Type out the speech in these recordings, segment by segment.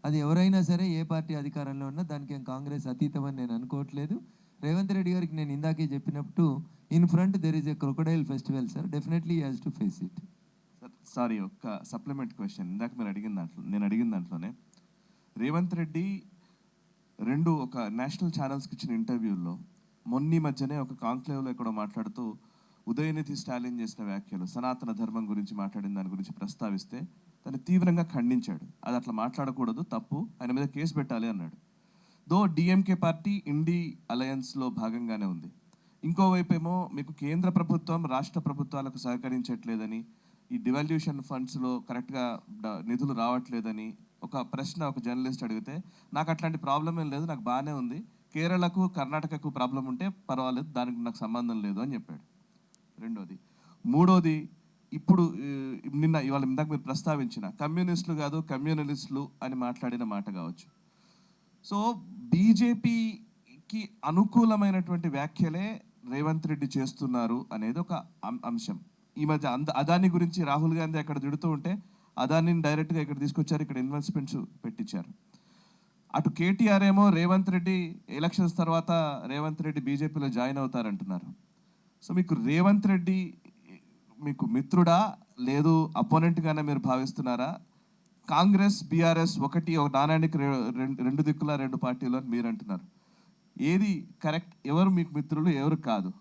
అది ఎవరైనా సరే ఏ పార్టీ అధికారంలో ఉన్నా దానికి ఏం కాంగ్రెస్ అతీతమని నేను అనుకోవట్లేదు. రేవంత్ రెడ్డి గారికి నేను ఇందాకే చెప్పినట్టు in front there is a crocodile festival sir, definitely he has to face it. Sorry, ఒక్క సప్లిమెంట్ క్వశ్చన్. ఇందాక మీరు నేను అడిగిన దాంట్లోనే రేవంత్ రెడ్డి ఒక నేషనల్ ఛానల్స్కి ఇచ్చిన ఇంటర్వ్యూల్లో మొన్న మధ్యనే ఒక కాంక్లేవ్లో ఎక్కడో మాట్లాడుతూ ఉదయనిధి స్టాలిన్ చేసిన వ్యాఖ్యలు, సనాతన ధర్మం గురించి మాట్లాడిన దాని గురించి ప్రస్తావిస్తే దాన్ని తీవ్రంగా ఖండించాడు. అది అట్లా మాట్లాడకూడదు, తప్పు, ఆయన మీద కేసు పెట్టాలి అన్నాడు. దో డిఎంకే పార్టీ ఇండి అలయన్స్లో భాగంగానే ఉంది. ఇంకోవైపు ఏమో మీకు కేంద్ర ప్రభుత్వం రాష్ట్ర ప్రభుత్వాలకు సహకరించట్లేదని, ఈ డివాల్యూషన్ ఫండ్స్లో కరెక్ట్గా నిధులు రావట్లేదని ఒక ప్రశ్న ఒక జర్నలిస్ట్ అడిగితే, నాకు అట్లాంటి ప్రాబ్లం ఏం లేదు, నాకు బాగానే ఉంది, కేరళకు కర్ణాటకకు ప్రాబ్లం ఉంటే పర్వాలేదు, దానికి నాకు సంబంధం లేదు అని చెప్పాడు. రెండోది. మూడోది, ఇప్పుడు ఇవాళ ఇందాక మీరు ప్రస్తావించిన కమ్యూనిస్టులు కాదు కమ్యూనలిస్టులు అని మాట్లాడిన మాట కావచ్చు. సో బీజేపీకి అనుకూలమైనటువంటి వ్యాఖ్యలే రేవంత్ రెడ్డి చేస్తున్నారు అనేది ఒక అంశం. ఈ మధ్య అదాని గురించి రాహుల్ గాంధీ అక్కడ తిడుతూ ఉంటే అదానిని డైరెక్ట్గా ఇక్కడ తీసుకొచ్చారు, ఇక్కడ ఇన్వెస్ట్మెంట్స్ పెట్టించారు. అటు కేటీఆర్ ఏమో రేవంత్ రెడ్డి ఎలక్షన్స్ తర్వాత రేవంత్ రెడ్డి బీజేపీలో జాయిన్ అవుతారంటున్నారు. సో మీకు రేవంత్ రెడ్డి మీకు మిత్రుడా, లేదు అపోనెంట్గానే మీరు భావిస్తున్నారా? కాంగ్రెస్ బీఆర్ఎస్ ఒక నాణ్యానికి రెండు దిక్కుల రెండు పార్టీలు అని మీరు అంటున్నారు. ఏది కరెక్ట్? ఎవరు మీకు మిత్రులు, ఎవరు కాదు?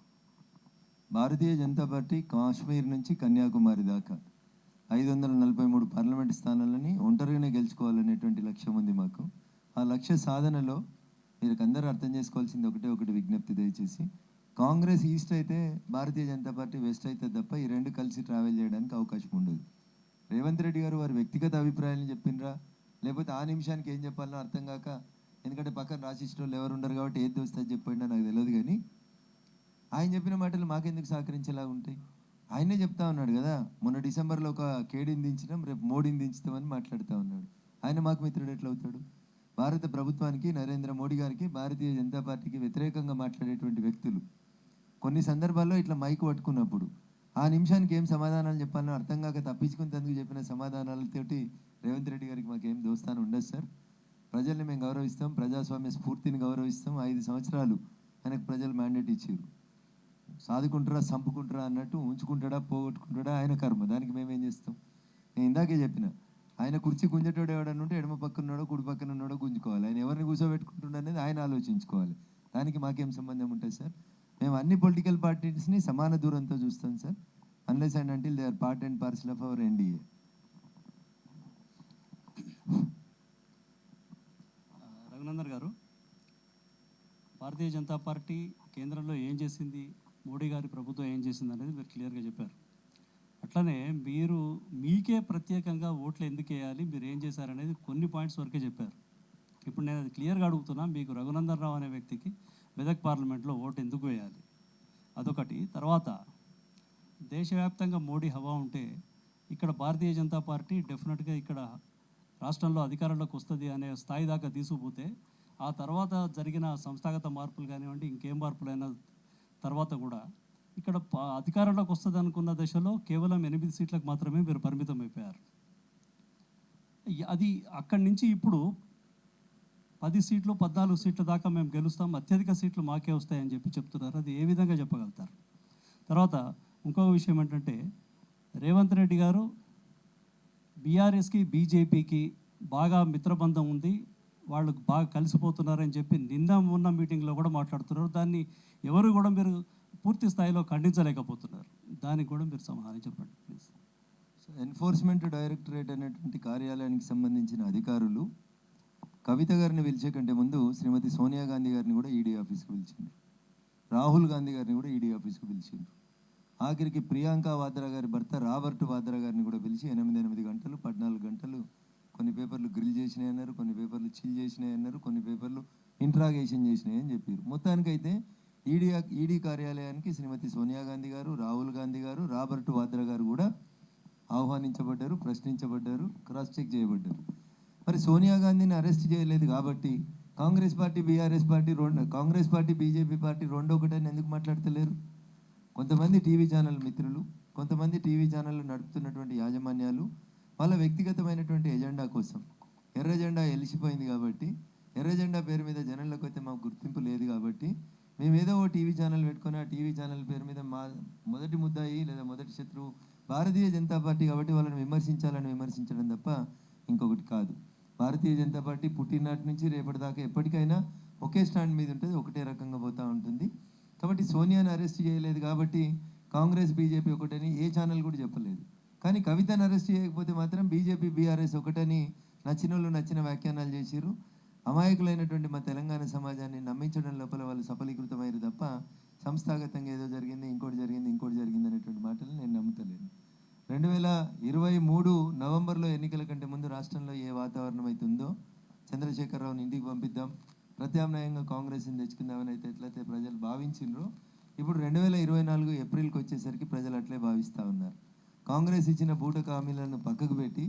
భారతీయ జనతా పార్టీ కాశ్మీర్ నుంచి కన్యాకుమారి దాకా 543 పార్లమెంట్ స్థానాలని ఒంటరిగానే గెలుచుకోవాలనేటువంటి లక్ష్యం ఉంది మాకు. ఆ లక్ష్య సాధనలో మీరు అందరూ అర్థం చేసుకోవాల్సింది ఒకటి విజ్ఞప్తి. దయచేసి కాంగ్రెస్ ఈస్ట్ అయితే భారతీయ జనతా పార్టీ వెస్ట్ అయితే తప్ప ఈ రెండు కలిసి ట్రావెల్ చేయడానికి అవకాశం ఉండదు. రేవంత్ రెడ్డి గారు వారి వ్యక్తిగత అభిప్రాయాలను చెప్పినరా, లేకపోతే ఆ నిమిషానికి ఏం చెప్పాలనో అర్థం కాక, ఎందుకంటే పక్కన రాసిస్ట్ వాళ్ళు ఎవరు ఉండరు కాబట్టి ఏది దోస్తే చెప్పండి నాకు తెలియదు, కానీ ఆయన చెప్పిన మాటలు మాకెందుకు సహకరించేలా ఉంటాయి? ఆయనే చెప్తా ఉన్నాడు కదా, మొన్న డిసెంబర్లో ఒక కేడీని దించినాం, రేపు మోడీని దించుతామని మాట్లాడుతూ ఉన్నాడు. ఆయన మాకు మిత్రుడు ఎట్లా అవుతాడు? భారత ప్రభుత్వానికి, నరేంద్ర మోడీ గారికి, భారతీయ జనతా పార్టీకి వ్యతిరేకంగా మాట్లాడేటువంటి వ్యక్తులు కొన్ని సందర్భాల్లో ఇట్లా మైకు పట్టుకున్నప్పుడు ఆ నిమిషానికి ఏం సమాధానాలు చెప్పాలో అర్థం కాక తప్పించుకునేందుకు చెప్పిన సమాధానాలతోటి రేవంత్ రెడ్డి గారికి మాకేం దోస్తాను ఉండదు సార్. ప్రజల్ని మేము గౌరవిస్తాం, ప్రజాస్వామ్య స్ఫూర్తిని గౌరవిస్తాం. 5 సంవత్సరాలు ఆయనకు ప్రజలు మ్యాండేట్ ఇచ్చారు. సాదుకుంటారా చంపుకుంటారా అన్నట్టు, ఉంచుకుంటాడా పోగొట్టుకుంటాడా ఆయన కర్మ, దానికి మేమేం చేస్తాం? నేను ఇందాకే చెప్పిన, ఆయన కుర్చీ గుంజేటోడు ఎవడన్నా ఉంటే ఎడమ పక్కన ఉన్నాడో కుడి పక్కన ఉన్నాడో గుంజుకోవాలి. ఆయన ఎవరిని కూర్చోబెట్టుకుంటుండ అనేది ఆయన ఆలోచించుకోవాలి. దానికి మాకేం సంబంధం ఉంటుంది సార్? మేము అన్ని పొలిటికల్ పార్టీస్ని సమాన దూరంతో చూస్తాం sir, unless and until they are part and parcel of our NDA. Raghunandan గారు, భారతీయ జనతా పార్టీ కేంద్రంలో ఏం చేసింది, మోడీ గారి ప్రభుత్వం ఏం చేసింది అనేది మీరు క్లియర్గా చెప్పారు. అట్లనే మీకే ప్రత్యేకంగా ఓట్లు ఎందుకు వేయాలి, మీరు ఏం చేశారనేది కొన్ని పాయింట్స్ వరకే చెప్పారు. ఇప్పుడు నేను అది క్లియర్గా అడుగుతున్నా, మీకు రఘునందన్ రావు అనే వ్యక్తికి మెదక్ పార్లమెంట్లో ఓటు ఎందుకు వేయాలి? అదొకటి. తర్వాత దేశవ్యాప్తంగా మోడీ హవా ఉంటే ఇక్కడ భారతీయ జనతా పార్టీ డెఫినెట్గా ఇక్కడ రాష్ట్రంలో అధికారంలోకి వస్తుంది అనే స్థాయి దాకా తీసుకుపోతే, ఆ తర్వాత జరిగిన సంస్థాగత మార్పులు కానివ్వండి, ఇంకేం మార్పులైన తర్వాత కూడా ఇక్కడ అధికారంలోకి వస్తుంది అనుకున్న దశలో కేవలం 8 సీట్లకు మాత్రమే మీరు పరిమితం అయిపోయారు. అది అక్కడి నుంచి ఇప్పుడు 10 సీట్లు 14 సీట్ల దాకా మేము గెలుస్తాం, అత్యధిక సీట్లు మాకే వస్తాయని చెప్తున్నారు. అది ఏ విధంగా చెప్పగలుగుతారు? తర్వాత ఇంకొక విషయం ఏంటంటే, రేవంత్ రెడ్డి గారు బీఆర్ఎస్కి బీజేపీకి బాగా మిత్రబంధం ఉంది, వాళ్ళు బాగా కలిసిపోతున్నారని చెప్పి నిన్న ఉన్న మీటింగ్లో కూడా మాట్లాడుతున్నారు. దాన్ని ఎవరు కూడా మీరు పూర్తి స్థాయిలో ఖండించలేకపోతున్నారు. దానికి కూడా మీరు సమాధానం చెప్పండి ప్లీజ్. సో ఎన్ఫోర్స్మెంట్ డైరెక్టరేట్ అనేటువంటి కార్యాలయానికి సంబంధించిన అధికారులు కవిత గారిని పిలిచే కంటే ముందు శ్రీమతి సోనియా గాంధీ గారిని కూడా ఈడీ ఆఫీస్కి పిలిచిండ్రు, రాహుల్ గాంధీ గారిని కూడా ఈడీ ఆఫీస్కి పిలిచిండ్రు. ఆఖరికి ప్రియాంక వాద్రా గారి భర్త రాబర్ట్ వాద్రా గారిని కూడా పిలిచి 8 గంటలు 14 గంటలు కొన్ని పేపర్లు గ్రిల్ చేసినాయి అన్నారు, కొన్ని పేపర్లు చిల్ చేసినాయి అన్నారు, కొన్ని పేపర్లు ఇంట్రాగేషన్ చేసినాయి అని చెప్పారు. మొత్తానికైతే ఈడీ కార్యాలయానికి శ్రీమతి సోనియా గాంధీ గారు, రాహుల్ గాంధీ గారు, రాబర్ట్ వాద్రా గారు కూడా ఆహ్వానించబడ్డారు, ప్రశ్నించబడ్డారు, క్రాస్ చెక్ చేయబడ్డారు. మరి సోనియా గాంధీని అరెస్ట్ చేయలేదు కాబట్టి Congress party BRS party Congress party BJP party ఒకటని ఎందుకు మాట్లాడతలేరు? కొంతమంది టీవీ ఛానల్ మిత్రులు, కొంతమంది టీవీ ఛానళ్ళు నడుపుతున్నటువంటి యాజమాన్యాలు వాళ్ళ వ్యక్తిగతమైనటువంటి ఎజెండా కోసం ఎర్ర జెండా ఎలిసిపోయింది కాబట్టి, ఎర్ర జెండా పేరు మీద జనంలోకి వస్తే మాకు గుర్తింపు లేదు కాబట్టి మేము ఏదో ఓ టీవీ ఛానల్ పెట్టుకొని ఆ టీవీ ఛానల్ పేరు మీద మా మొదటి ముద్దాయి లేదా మొదటి శత్రువు భారతీయ జనతా పార్టీ కాబట్టి వాళ్ళని విమర్శించడం తప్ప ఇంకొకటి కాదు. భారతీయ జనతా పార్టీ పుట్టినటి నుంచి రేపటిదాకా ఎప్పటికైనా ఒకే స్టాండ్ మీద ఉంటుంది, ఒకటే రకంగా పోతూ ఉంటుంది. కాబట్టి సోనియాని అరెస్ట్ చేయలేదు కాబట్టి కాంగ్రెస్ బీజేపీ ఒకటని ఏ ఛానల్ కూడా చెప్పలేదు. కానీ కవితను అరెస్ట్ చేయకపోతే మాత్రం బీజేపీ బీఆర్ఎస్ ఒకటని నచ్చిన వాళ్ళు నచ్చిన వ్యాఖ్యానాలు చేసిర్రు. అమాయకులైనటువంటి మా తెలంగాణ సమాజాన్ని నమ్మించడం లోపల వాళ్ళు సఫలీకృతమయ్యారు తప్ప సంస్థాగతంగా ఏదో జరిగింది, ఇంకోటి జరిగింది అనేటువంటి మాటలు నేను నమ్ముతలేను. 2023 నవంబర్లో ఎన్నికల కంటే ముందు రాష్ట్రంలో ఏ వాతావరణం అయితే ఉందో చంద్రశేఖరరావుని ఇంటికి పంపిద్దాం, ప్రత్యామ్నాయంగా కాంగ్రెస్ని తెచ్చుకుందామని ఎట్లయితే ప్రజలు భావించిండ్రో ఇప్పుడు 2024 ఏప్రిల్కి వచ్చేసరికి ప్రజలు అట్లే భావిస్తూ ఉన్నారు. కాంగ్రెస్ ఇచ్చిన బూటక హామీలను పక్కకు పెట్టి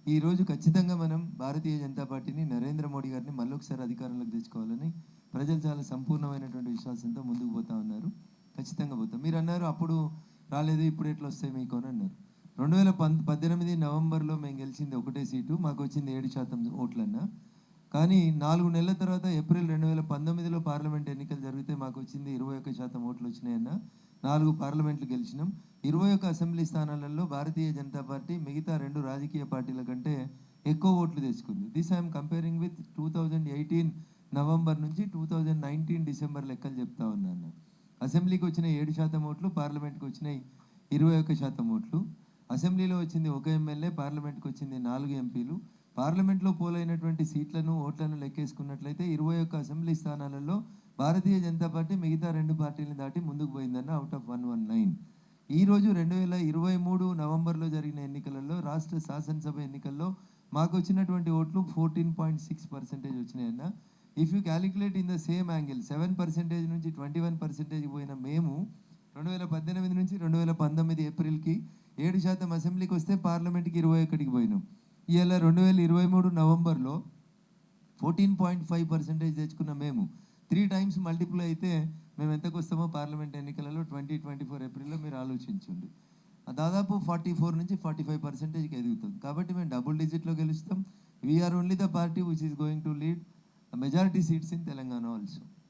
ఈరోజు ఖచ్చితంగా మనం భారతీయ జనతా పార్టీని, నరేంద్ర మోడీ గారిని మళ్ళొకసారి అధికారంలోకి తెచ్చుకోవాలని ప్రజలు చాలా సంపూర్ణమైనటువంటి విశ్వాసంతో ముందుకు పోతా ఉన్నారు. ఖచ్చితంగా పోతాం. మీరు అన్నారు అప్పుడు రాలేదు, ఇప్పుడు ఎట్లా వస్తాయి మీకు అని అన్నారు. 2018 నవంబర్లో మేము గెలిచింది ఒకటే సీటు, మాకు వచ్చింది 7% ఓట్లన్నా. కానీ 4 నెలల తర్వాత ఏప్రిల్ 2019లో పార్లమెంట్ ఎన్నికలు జరిగితే మాకు వచ్చింది 21% ఓట్లు వచ్చినాయన్న. 4 పార్లమెంట్లు గెలిచినాం. 21 అసెంబ్లీ స్థానాలలో భారతీయ జనతా పార్టీ మిగతా 2 రాజకీయ పార్టీల కంటే ఎక్కువ ఓట్లు తెచ్చుకుంది. This I'm comparing with 2018 November నుంచి 2019 డిసెంబర్ లెక్కలు చెప్తా ఉన్నాను. అసెంబ్లీకి వచ్చిన 7% ఓట్లు, పార్లమెంట్కి వచ్చినాయి 21% ఓట్లు. అసెంబ్లీలో వచ్చింది 1 ఎమ్మెల్యే, పార్లమెంట్కి వచ్చింది 4 ఎంపీలు. పార్లమెంట్లో పోలైనటువంటి సీట్లను, ఓట్లను లెక్కేసుకున్నట్లయితే 21 అసెంబ్లీ స్థానాలలో భారతీయ జనతా పార్టీ మిగతా 2 పార్టీలను దాటి ముందుకు పోయిందన్న, అవుట్ ఆఫ్ 119. ఈరోజు 2023 నవంబర్లో జరిగిన ఎన్నికలలో, రాష్ట్ర శాసనసభ ఎన్నికల్లో మాకు వచ్చినటువంటి ఓట్లు 14.6% వచ్చినాయన్న. If you calculate in the same angle 7% నుంచి 21% పోయిన మేము 2018 నుంచి 2019 ఏప్రిల్కి 7% అసెంబ్లీకి వస్తే పార్లమెంట్కి 21కి పోయినాం. ఇవాళ 2023 నవంబర్లో 14.5% తెచ్చుకున్న మేము 3 టైమ్స్ మల్టిపుల్ అయితే మేము ఎంతకు వస్తామో పార్లమెంట్ ఎన్నికలలో 2024 ఏప్రిల్లో మీరు ఆలోచించండి. దాదాపు 44 నుంచి 45%కి ఎదుగుతుంది. కాబట్టి మేము డబుల్ డిజిట్లో గెలుస్తాం. We are only the party which is going to lead majority seats in Telangana also.